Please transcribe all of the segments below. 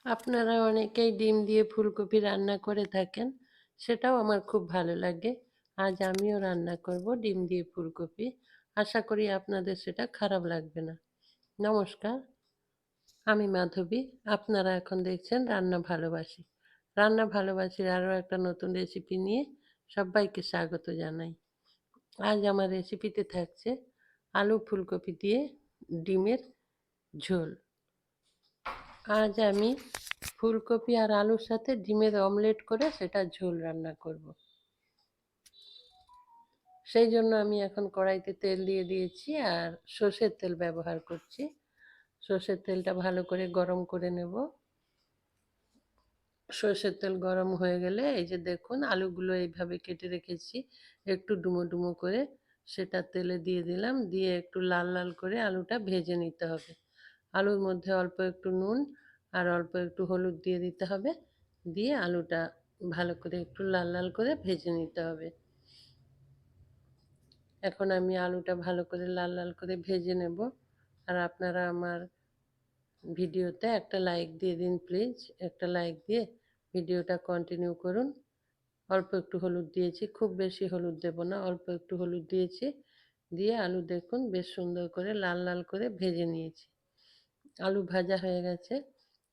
আপনারা অনেকেই ডিম দিয়ে ফুলকপি রান্না করে থাকেন, সেটাও আমার খুব ভালো লাগে। আজ আমিও রান্না করব ডিম দিয়ে ফুলকপি। আশা করি আপনাদের সেটা খারাপ লাগবে না। নমস্কার, আমি মাধবী। আপনারা এখন দেখছেন রান্না ভালোবাসি। রান্না ভালোবাসির আরও একটা নতুন রেসিপি নিয়ে সবাইকে স্বাগত জানাই। আজ আমার রেসিপিতে থাকছে আলু ফুলকপি দিয়ে ডিমের ঝোল। আজ আমি ফুলকপি আর আলুর সাথে ডিমের অমলেট করে সেটা ঝোল রান্না করব। সেই জন্য আমি এখন কড়াইতে তেল দিয়ে দিয়েছি আর সর্ষের তেল ব্যবহার করছি। সর্ষের তেলটা ভালো করে গরম করে নেব। সর্ষের তেল গরম হয়ে গেলে এই যে দেখুন আলুগুলো এইভাবে কেটে রেখেছি একটু ডুমো ডুমো করে, সেটা তেলে দিয়ে দিলাম। দিয়ে একটু লাল লাল করে আলুটা ভেজে নিতে হবে। আলুর মধ্যে অল্প একটু নুন আর অল্প একটু হলুদ দিয়ে দিতে হবে। দিয়ে আলুটা ভালো করে একটু লাল লাল করে ভেজে নিতে হবে। এখন আমি আলুটা ভালো করে লাল লাল করে ভেজে নেব। আর আপনারা আমার ভিডিওতে একটা লাইক দিয়ে দিন প্লিজ। একটা লাইক দিয়ে ভিডিওটা কন্টিনিউ করুন। অল্প একটু হলুদ দিয়েছি, খুব বেশি হলুদ দেব না, অল্প একটু হলুদ দিয়েছি। দিয়ে আলু দেখুন বেশ সুন্দর করে লাল লাল করে ভেজে নিয়েছি। আলু ভাজা হয়ে গেছে।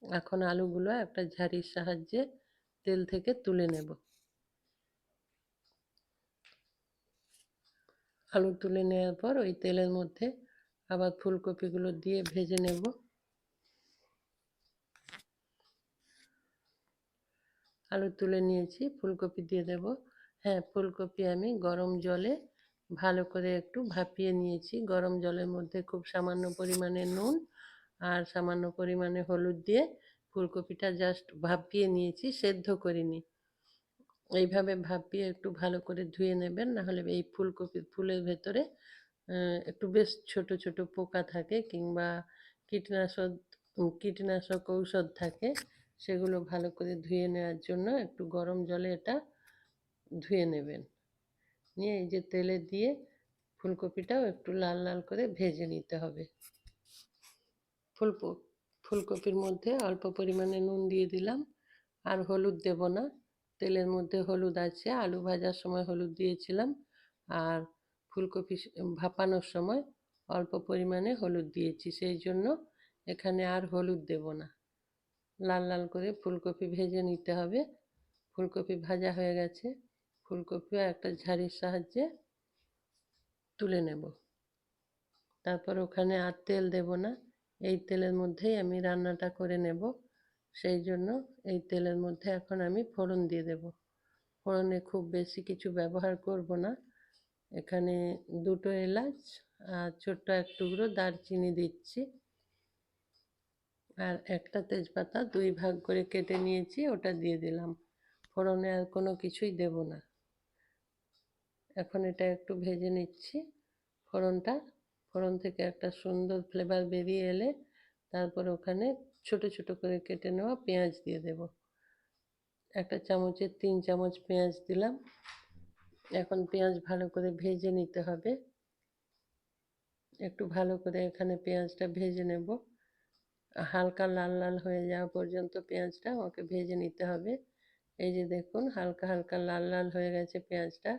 এখন আলুগুলো একটা ঝাড়ির সাহায্যে তেল থেকে তুলে নেব। আলু তুলে নেওয়ার পর ওই তেলের মধ্যে আবার ফুলকপিগুলো দিয়ে ভেজে নেব। আলু তুলে নিয়েছি, ফুলকপি দিয়ে দেব। হ্যাঁ, ফুলকপি আমি গরম জলে ভালো করে একটু ভাপিয়ে নিয়েছি। গরম জলের মধ্যে খুব সামান্য পরিমাণে নুন আর সামান্য পরিমাণে হলুদ দিয়ে ফুলকপিটা জাস্ট ভাপিয়ে নিয়েছি, সেদ্ধ করিনি। এইভাবে ভাপিয়ে একটু ভালো করে ধুয়ে নেবেন, নাহলে এই ফুলের ভেতরে একটু বেশ ছোট ছোট পোকা থাকে কিংবা কীটনাশক কীটনাশক ঔষধ থাকে। সেগুলো ভালো করে ধুয়ে নেওয়ার জন্য একটু গরম জলে এটা ধুয়ে নেবেন। নিয়ে এই যে তেলে দিয়ে ফুলকপিটাও একটু লাল লাল করে ভেজে নিতে হবে। ফুলকপির মধ্যে অল্প পরিমাণে নুন দিয়ে দিলাম, আর হলুদ দেব না। তেলের মধ্যে হলুদ আছে, আলু ভাজার সময় হলুদ দিয়েছিলাম। আর ফুলকপি ভাপানোর সময় অল্প পরিমাণে হলুদ দিয়েছি, সেই জন্য এখানে আর হলুদ দেব না। লাল লাল করে ফুলকপি ভেজে নিতে হবে। ফুলকপি ভাজা হয়ে গেছে। ফুলকপিও একটা ঝাড়ির সাহায্যে তুলে নেব। তারপর ওখানে আর তেল দেব না, এই তেলের মধ্যেই আমি রান্নাটা করে নেব। সেই জন্য এই তেলের মধ্যে এখন আমি ফোড়ন দিয়ে দেব। ফোড়নে খুব বেশি কিছু ব্যবহার করব না। এখানে দুটো এলাচ আর ছোট্ট এক টুকরো দারচিনি দিচ্ছি। আর একটা তেজপাতা দুই ভাগ করে কেটে নিয়েছি, ওটা দিয়ে দিলাম। ফোড়নে আর কোনো কিছুই দেব না। এখন এটা একটু ভেজে নিচ্ছি ফোড়নটা। ফোড়ন থেকে একটা সুন্দর ফ্লেভার বেরিয়ে এলে তারপর ওখানে ছোট ছোট করে কেটে নেওয়া পেঁয়াজ দিয়ে দেব। একটা চামচের 3 চামচ পেঁয়াজ দিলাম। এখন পেঁয়াজ ভালো করে ভেজে নিতে হবে। একটু ভালো করে এখানে পেঁয়াজটা ভেজে নেব। হালকা লাল লাল হয়ে যাওয়া পর্যন্ত পেঁয়াজটা আমাকে ভেজে নিতে হবে। এই যে দেখুন হালকা হালকা লাল লাল হয়ে গেছে পেঁয়াজটা।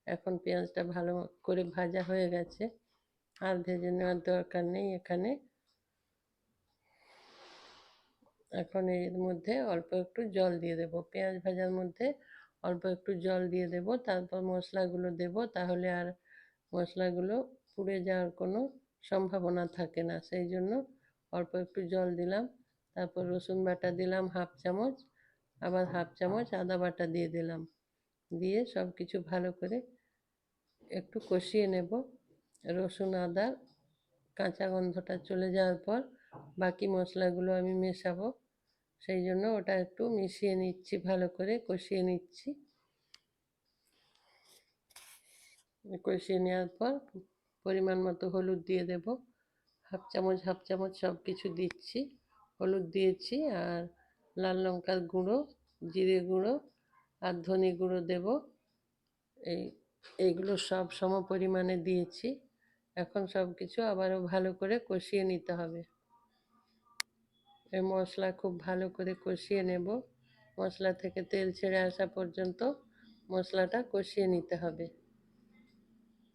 এখন পেঁয়াজটা ভালো করে ভাজা হয়ে গেছে, আর ভেজে নেওয়ার দরকার নেই এখানে। এখন এর মধ্যে অল্প একটু জল দিয়ে দেব। পেঁয়াজ ভাজার মধ্যে অল্প একটু জল দিয়ে দেব, তারপর মশলাগুলো দেব, তাহলে আর মশলাগুলো পুড়ে যাওয়ার কোনো সম্ভাবনা থাকে না। সেই জন্য অল্প একটু জল দিলাম। তারপর রসুন বাটা দিলাম 1/2 চামচ, আবার 1/2 চামচ আদা বাটা দিয়ে দিলাম। দিয়ে সব কিছু ভালো করে একটু কষিয়ে নেব। রসুন আদার কাঁচা গন্ধটা চলে যাওয়ার পর বাকি মশলাগুলো আমি মেশাবো। সেই জন্য ওটা একটু মিশিয়ে নিচ্ছি, ভালো করে কষিয়ে নিচ্ছি। কষিয়ে নেওয়ার পর পরিমাণ মতো হলুদ দিয়ে দেব। 1/2 চামচ সব কিছু দিচ্ছি। হলুদ দিয়েছি আর লাল লঙ্কার গুঁড়ো, জিরে গুঁড়ো আর ধনে গুঁড়ো দেব। এই এইগুলো সব সম পরিমাণে দিয়েছি। এখন সব কিছু আবারও ভালো করে কষিয়ে নিতে হবে। এই মশলা খুব ভালো করে কষিয়ে নেব। মশলা থেকে তেল ছেড়ে আসা পর্যন্ত মশলাটা কষিয়ে নিতে হবে।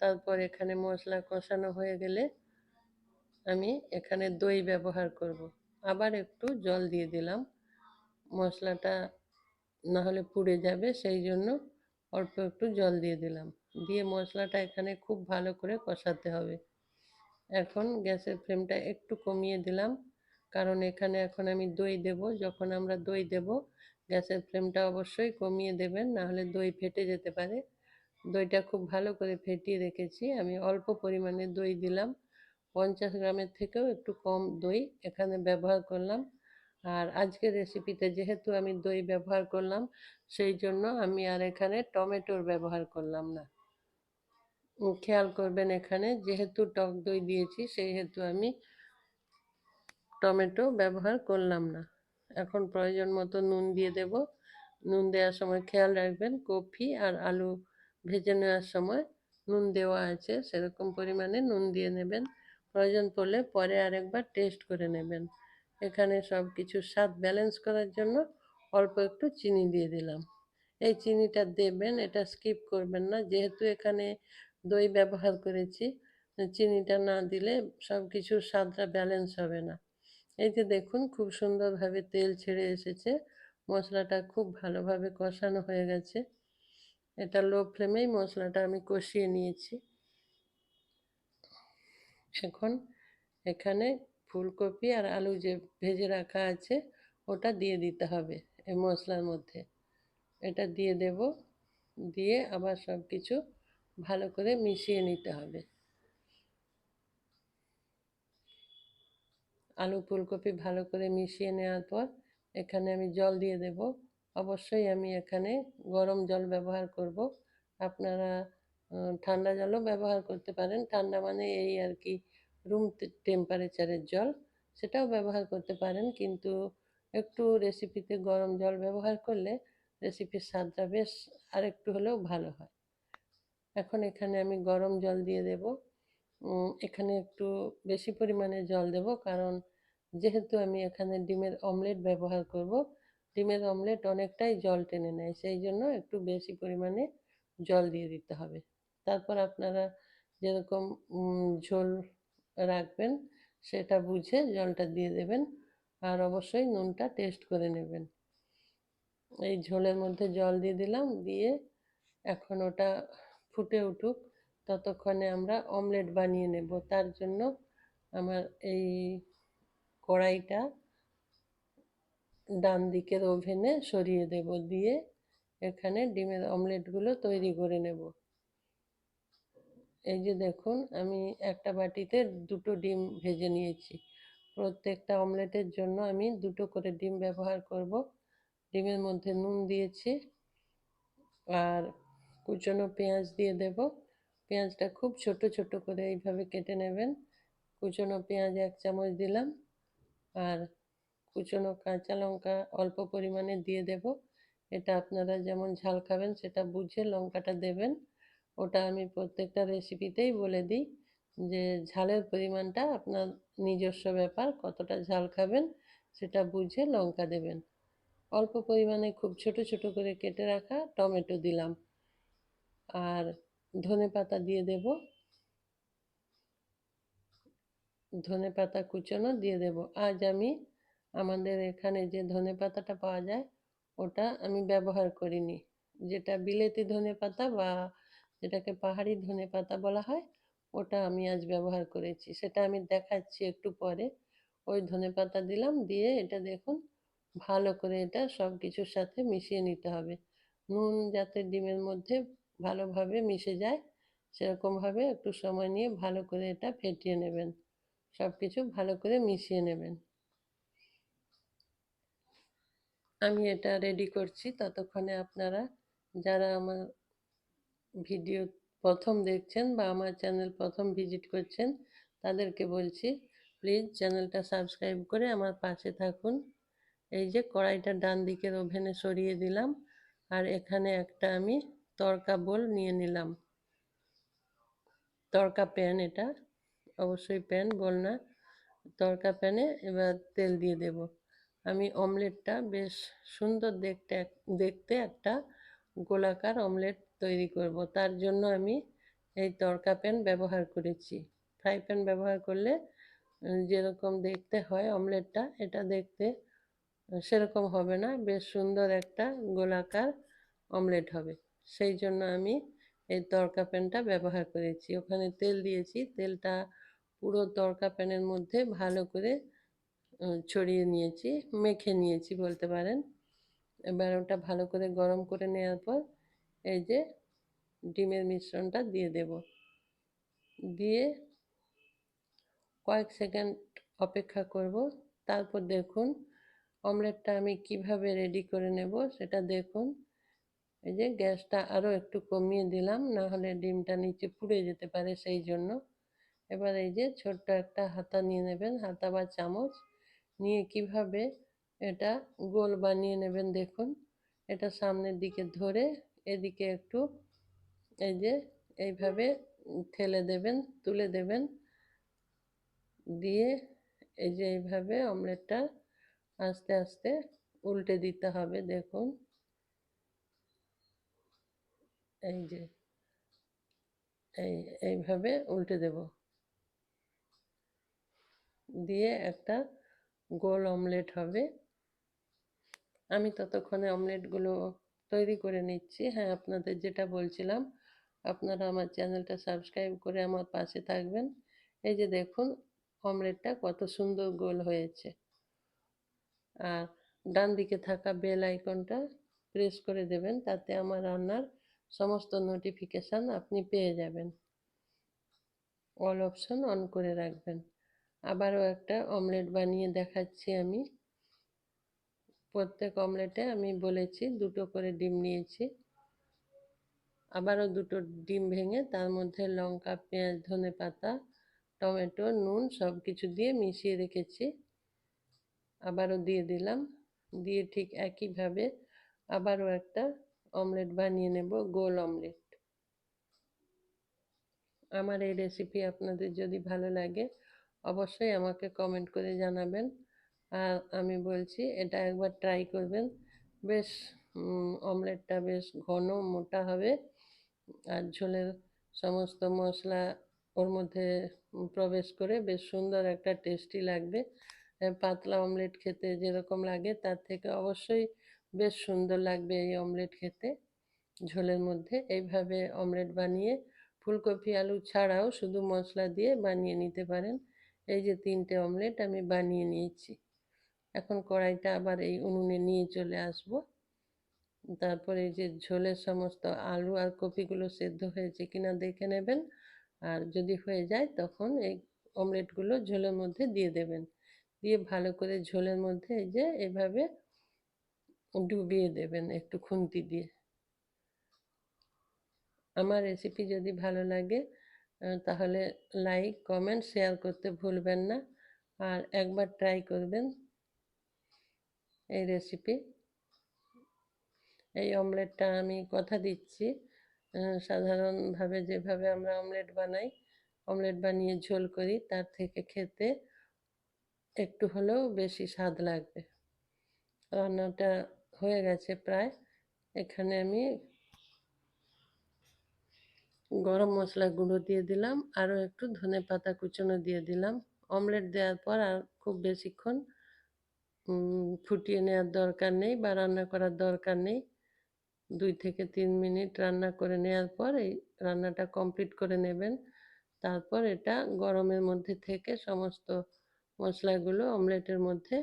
তারপর এখানে মশলা কষানো হয়ে গেলে আমি এখানে দই ব্যবহার করব। আবার একটু জল দিয়ে দিলাম, মশলাটা না হলে পুড়ে যাবে, সেই জন্য অল্প একটু জল দিয়ে দিলাম। দিয়ে মশলাটা এখানে খুব ভালো করে কষাতে হবে। এখন গ্যাসের ফ্লেমটা একটু কমিয়ে দিলাম, কারণ এখানে এখন আমি দই দেব। যখন আমরা দই দেব, গ্যাসের ফ্লেমটা অবশ্যই কমিয়ে দেবেন, না হলে দই ফেটে যেতে পারে। দইটা খুব ভালো করে ফেটিয়ে রেখেছি। আমি অল্প পরিমাণে দই দিলাম, 50 গ্রামের থেকেও একটু কম দই এখানে ব্যবহার করলাম। আর আজকের রেসিপিতে যেহেতু আমি দই ব্যবহার করলাম, সেই জন্য আমি আর এখানে টমেটোর ব্যবহার করলাম না। খেয়াল করবেন, এখানে যেহেতু টক দই দিয়েছি সেহেতু আমি টমেটো ব্যবহার করলাম না। এখন প্রয়োজন মতো নুন দিয়ে দেব। নুন দেওয়ার সময় খেয়াল রাখবেন, কপি আর আলু ভেজে নেওয়ার সময় নুন দেওয়া আছে, সেরকম পরিমাণে নুন দিয়ে নেবেন। প্রয়োজন পড়লে পরে আরেকবার টেস্ট করে নেবেন। এখানে সব কিছু স্বাদ ব্যালেন্স করার জন্য অল্প একটু চিনি দিয়ে দিলাম। এই চিনিটা দেবেন, এটা স্কিপ করবেন না, যেহেতু এখানে দই ব্যবহার করেছি। চিনিটা না দিলে সব কিছুর স্বাদটা ব্যালেন্স হবে না। এই যে দেখুন, খুব সুন্দরভাবে তেল ছেড়ে এসেছে, মশলাটা খুব ভালোভাবে কষানো হয়ে গেছে। এটা লো ফ্লেমেই মশলাটা আমি কষিয়ে নিয়েছি। এখন এখানে ফুলকপি আর আলু যে ভেজে রাখা আছে ওটা দিয়ে দিতে হবে এই মশলার মধ্যে। এটা দিয়ে দেব, দিয়ে আবার সব কিছু ভালো করে মিশিয়ে নিতে হবে। আলু ফুলকপি ভালো করে মিশিয়ে নেওয়ার পর এখানে আমি জল দিয়ে দেব। অবশ্যই আমি এখানে গরম জল ব্যবহার করব। আপনারা ঠান্ডা জলও ব্যবহার করতে পারেন। ঠান্ডা মানে এই আর কি, রুম টেম্পারেচারের জল, সেটাও ব্যবহার করতে পারেন, কিন্তু একটু রেসিপিতে গরম জল ব্যবহার করলে রেসিপির স্বাদটা বেশ আরেকটু হলেও ভালো হয়। এখন এখানে আমি গরম জল দিয়ে দেব। এখানে একটু বেশি পরিমাণে জল দেব, কারণ যেহেতু আমি এখানে ডিমের অমলেট ব্যবহার করব, ডিমের অমলেট অনেকটাই জল টেনে নেয়, সেই জন্য একটু বেশি পরিমাণে জল দিয়ে দিতে হবে। তারপর আপনারা যেরকম ঝোল রাখবেন সেটা বুঝে জলটা দিয়ে দেবেন, আর অবশ্যই নুনটা টেস্ট করে নেবেন। এই ঝোলের মধ্যে জল দিয়ে দিলাম, দিয়ে এখন ওটা ফুটে উঠুক, ততক্ষণে আমরা অমলেট বানিয়ে নেব। তার জন্য আমার এই কড়াইটা ডান দিকের ওভেনে সরিয়ে দেব, দিয়ে এখানে ডিমের অমলেটগুলো তৈরি করে নেব। এই যে দেখুন, আমি একটা বাটিতে দুটো ডিম ভেজে নিয়েছি। প্রত্যেকটা অমলেটের জন্য আমি দুটো করে ডিম ব্যবহার করব। ডিমের মধ্যে নুন দিয়েছি, আর কুচনো পেঁয়াজ দিয়ে দেব। পেঁয়াজটা খুব ছোট ছোট করে এইভাবে কেটে নেবেন। কুচনো পেঁয়াজ 1 চামচ দিলাম, আর কুচনো কাঁচা লঙ্কা অল্প পরিমাণে দিয়ে দেব। এটা আপনারা যেমন ঝাল খাবেন সেটা বুঝে লঙ্কাটা দেবেন। ওটা আমি প্রত্যেকটা রেসিপিতেই বলে দিই যে ঝালের পরিমাণটা আপনার নিজস্ব ব্যাপার, কতটা ঝাল খাবেন সেটা বুঝে লঙ্কা দেবেন। অল্প পরিমাণে খুব ছোট ছোট করে কেটে রাখা টমেটো দিলাম, আর ধনেপাতা দিয়ে দেব। ধনেপাতা কুচনো দিয়ে দেব। আজ আমি আমাদের এখানে যে ধনেপাতাটা পাওয়া যায় ওটা আমি ব্যবহার করিনি, যেটা বিলেতি ধনেপাতা বা যেটাকে পাহাড়ি ধনেপাতা বলা হয়, ওটা আমি আজ ব্যবহার করেছি। সেটা আমি দেখাচ্ছি একটু পরে। ওই ধনেপাতা দিলাম, দিয়ে এটা দেখুন ভালো করে এটা সব কিছুর সাথে মিশিয়ে নিতে হবে। নুন যাতে ডিমের মধ্যে ভালোভাবে মিশে যায়, সেরকমভাবে একটু সময় নিয়ে ভালো করে এটা ফেটিয়ে নেবেন। সব কিছু ভালো করে মিশিয়ে নেবেন। আমি এটা রেডি করছি, ততক্ষণে আপনারা যারা আমার ভিডিও প্রথম দেখছেন বা আমার চ্যানেল প্রথম ভিজিট করছেন তাদেরকে বলছি, প্লিজ চ্যানেলটা সাবস্ক্রাইব করে আমার পাশে থাকুন। এই যে কড়াইটা ডান দিকের ওভেনে সরিয়ে দিলাম, আর এখানে একটা আমি তড়কা বোল নিয়ে নিলাম। তড়কা প্যান, এটা অবশ্যই প্যান, বোল না। তড়কা প্যানে এবার তেল দিয়ে দেব। আমি অমলেটটা বেশ সুন্দর দেখতে একটা গোলাকার অমলেট তৈরি করব। তার জন্য আমি এই তড়কা প্যান ব্যবহার করেছি। ফ্রাই প্যান ব্যবহার করলে যেরকম দেখতে হয় অমলেটটা, এটা দেখতে সেরকম হবে না, বেশ সুন্দর একটা গোলাকার অমলেট হবে। সেই জন্য আমি এই তড়কা প্যানটা ব্যবহার করেছি। ওখানে তেল দিয়েছি, তেলটা পুরো তড়কা প্যানের মধ্যে ভালো করে ছড়িয়ে নিয়েছি, মেখে নিয়েছি বলতে পারেন। এবার ওটা ভালো করে গরম করে নেওয়ার পর এই যে ডিমের মিশ্রণটা দিয়ে দেব। দিয়ে কয়েক সেকেন্ড অপেক্ষা করব। তারপর দেখুন অমলেটটা আমি কিভাবে রেডি করে নেব সেটা দেখুন। এই যে গ্যাসটা আরও একটু কমিয়ে দিলাম, না হলে ডিমটা নিচে পুড়ে যেতে পারে, সেই জন্য। এবার এই যে ছোট্ট একটা হাতা নিয়ে নেবেন, হাতা বা চামচ নিয়ে কিভাবে এটা গোল বানিয়ে নেবেন দেখুন। এটা সামনের দিকে ধরে এদিকে একটু এই যে এইভাবে ঠেলে দেবেন, তুলে দেবেন। দিয়ে এই যে এইভাবে অমলেটটা আস্তে আস্তে উল্টে দিতে হবে দেখুন। এই যে এইভাবে উল্টে দেব, দিয়ে একটা গোল অমলেট হবে। আমি ততক্ষণে অমলেটগুলো তৈরি করে নিচ্ছি। হ্যাঁ, আপনাদের যেটা বলছিলাম, আপনারা আমার চ্যানেলটা সাবস্ক্রাইব করে আমার পাশে থাকবেন। এই যে দেখুন অমলেটটা কত সুন্দর গোল হয়েছে। আর ডান দিকে থাকা বেল আইকনটা প্রেস করে দেবেন, তাতে আমার রান্নার সমস্ত নোটিফিকেশান আপনি পেয়ে যাবেন। অল অপশন অন করে রাখবেন। আবারও একটা অমলেট বানিয়ে দেখাচ্ছি আমি। প্রত্যেক অমলেটে আমি বলেছি দুটো করে ডিম নিয়েছি। আবারও দুটো ডিম ভেঙে তার মধ্যে লঙ্কা, পেঁয়াজ, ধনেপাতা, টমেটো, নুন সব কিছু দিয়ে মিশিয়ে রেখেছি। আবারও দিয়ে দিলাম, দিয়ে ঠিক একইভাবে আবারও একটা অমলেট বানিয়ে নেব, গোল অমলেট। আমার এই রেসিপি আপনাদের যদি ভালো লাগে অবশ্যই আমাকে কমেন্ট করে জানাবেন। আর আমি বলছি এটা একবার ট্রাই করবেন। বেশ অমলেটটা বেশ ঘন মোটা হবে, আর ঝোলের সমস্ত মশলা ওর মধ্যে প্রবেশ করে বেশ সুন্দর একটা টেস্টি লাগবে। পাতলা অমলেট খেতে যেরকম লাগে তার থেকে অবশ্যই বেশ সুন্দর লাগবে এই অমলেট খেতে ঝোলের মধ্যে। এইভাবে অমলেট বানিয়ে ফুলকপি আলু ছাড়াও শুধু মশলা দিয়ে বানিয়ে নিতে পারেন। এই যে 3টে অমলেট আমি বানিয়ে নিয়েছি। এখন কড়াইটা আবার এই উনুনে নিয়ে চলে আসব। তারপরে এই যে ঝোলের সমস্ত আলু আর কপিগুলো সেদ্ধ হয়েছে কিনা দেখে নেবেন। আর যদি হয়ে যায় তখন এই অমলেটগুলো ঝোলের মধ্যে দিয়ে দেবেন। দিয়ে ভালো করে ঝোলের মধ্যে এই যে এভাবে ডুবিয়ে দেবেন একটু খুন্তি দিয়ে। আমার রেসিপি যদি ভালো লাগে তাহলে লাইক, কমেন্ট, শেয়ার করতে ভুলবেন না। আর একবার ট্রাই করবেন এই রেসিপি। এই অমলেটটা আমি কথা দিচ্ছি সাধারণভাবে যেভাবে আমরা অমলেট বানাই, অমলেট বানিয়ে ঝোল করি, তার থেকে খেতে একটু হলেও বেশি স্বাদ লাগবে। রান্নাটা হয়ে গেছে প্রায়। এখানে আমি গরম মশলা গুঁড়ো দিয়ে দিলাম, আরও একটু ধনেপাতা কুচনো দিয়ে দিলাম। অমলেট দেওয়ার পর আর খুব বেশিক্ষণ ফুটিয়ে নেওয়ার দরকার নেই বা রান্না করার দরকার নেই। 2 থেকে 3 মিনিট রান্না করে নেওয়ার পর এই রান্নাটা কমপ্লিট করে নেবেন। তারপর এটা গরমের মধ্যে থেকে সমস্ত মশলাগুলো অমলেটের মধ্যে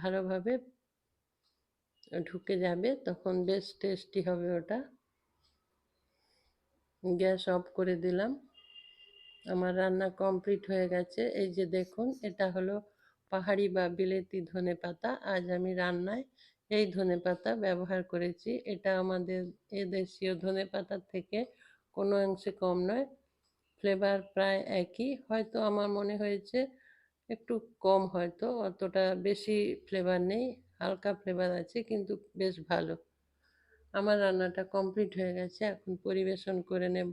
ভালোভাবে ঢুকে যাবে, তখন বেশ টেস্টি হবে ওটা। গ্যাস অফ করে দিলাম। আমার রান্না কমপ্লিট হয়ে গেছে। এই যে দেখুন এটা হলো পাহাড়ি বা বিলেতি ধনেপাতা। আজ আমি রান্নায় এই ধনেপাতা ব্যবহার করেছি। এটা আমাদের দেশীয় ধনেপাতার থেকে কোনো অংশে কম নয়। ফ্লেভার প্রায় একই, হয়তো আমার মনে হয়েছে একটু কম, হয়তো অতটা বেশি ফ্লেভার নেই, হালকা ফ্লেভার আছে, কিন্তু বেশ ভালো। আমার রান্নাটা কমপ্লিট হয়ে গেছে, এখন পরিবেশন করে নেব।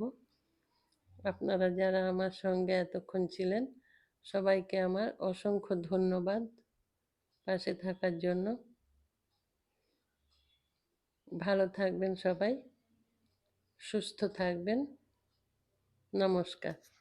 আপনারা যারা আমার সঙ্গে এতক্ষণ ছিলেন সবাইকে আমার অসংখ্য ধন্যবাদ। পাশে থাকার জন্য। ভালো থাকবেন সবাই, সুস্থ থাকবেন। নমস্কার।